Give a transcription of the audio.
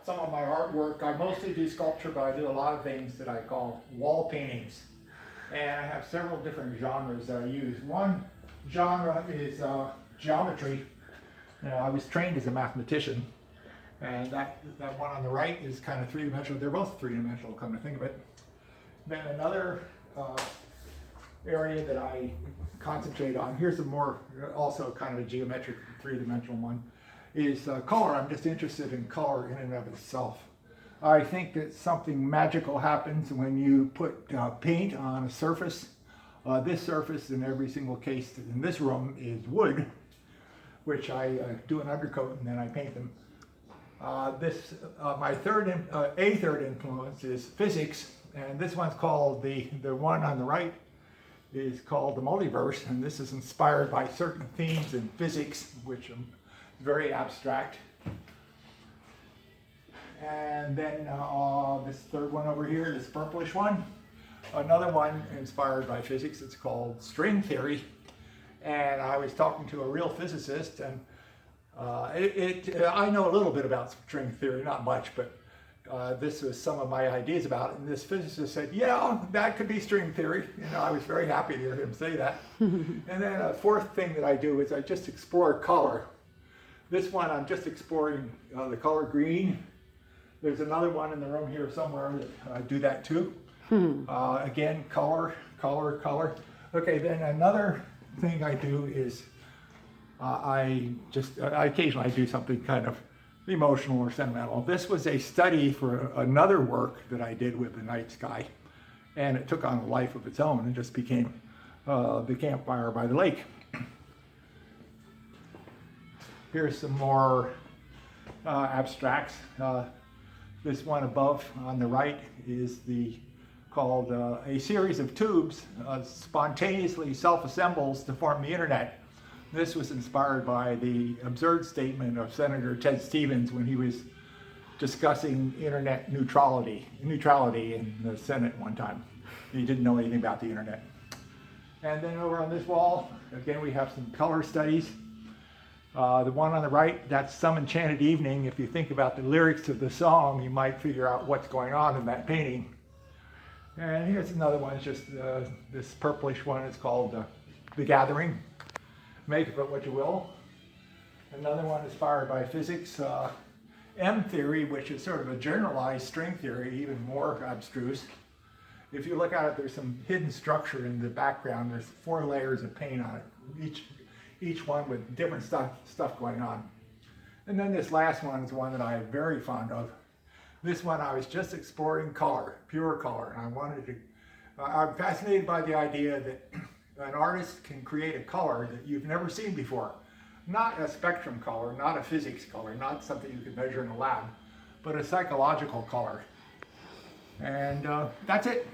some of my artwork. I mostly do sculpture, but I do a lot of things that I call wall paintings. And I have several different genres that I use. One genre is geometry. I was trained as a mathematician, and that one on the right is kind of three-dimensional. They're both three-dimensional, come to think of it. Then another area that I concentrate on, here's a more, also kind of a geometric three-dimensional one, is color. I'm just interested in color in and of itself. I think that something magical happens when you put paint on a surface. This surface in every single case in this room is wood, which I do an undercoat and then I paint them. My third influence is physics, and this one's called, the one on the right is called the multiverse, and this is inspired by certain themes in physics, which are very abstract. And then this third one over here, this purplish one, another one inspired by physics. It's called string theory. And I was talking to a real physicist, and I know a little bit about string theory, not much, but this was some of my ideas about it. And this physicist said, yeah, that could be string theory. I was very happy to hear him say that. And then a fourth thing that I do is I just explore color. This one, I'm just exploring the color green. There's another one in the room here somewhere that I do that too. Again, color. Okay, then another thing I do is I occasionally do something kind of emotional or sentimental. This was a study for another work that I did with the night sky, and it took on a life of its own and just became the campfire by the lake. Here's some more abstracts. This one above on the right is called a series of tubes spontaneously self-assembles to form the internet. This was inspired by the absurd statement of Senator Ted Stevens when he was discussing internet neutrality in the Senate one time. He didn't know anything about the internet. And then over on this wall, again, we have some color studies. The one on the right, that's Some Enchanted Evening. If you think about the lyrics of the song, you might figure out what's going on in that painting. And here's another one, it's just this purplish one. It's called The Gathering. Make of it what you will. Another one inspired by physics, M theory, which is sort of a generalized string theory, even more abstruse. If you look at it, there's some hidden structure in the background. There's 4 layers of paint on it, each one with different stuff going on. And then this last one is one that I am very fond of. This one I was just exploring color, pure color, and I'm fascinated by the idea that an artist can create a color that you've never seen before. Not a spectrum color, not a physics color, not something you can measure in a lab, but a psychological color. And that's it.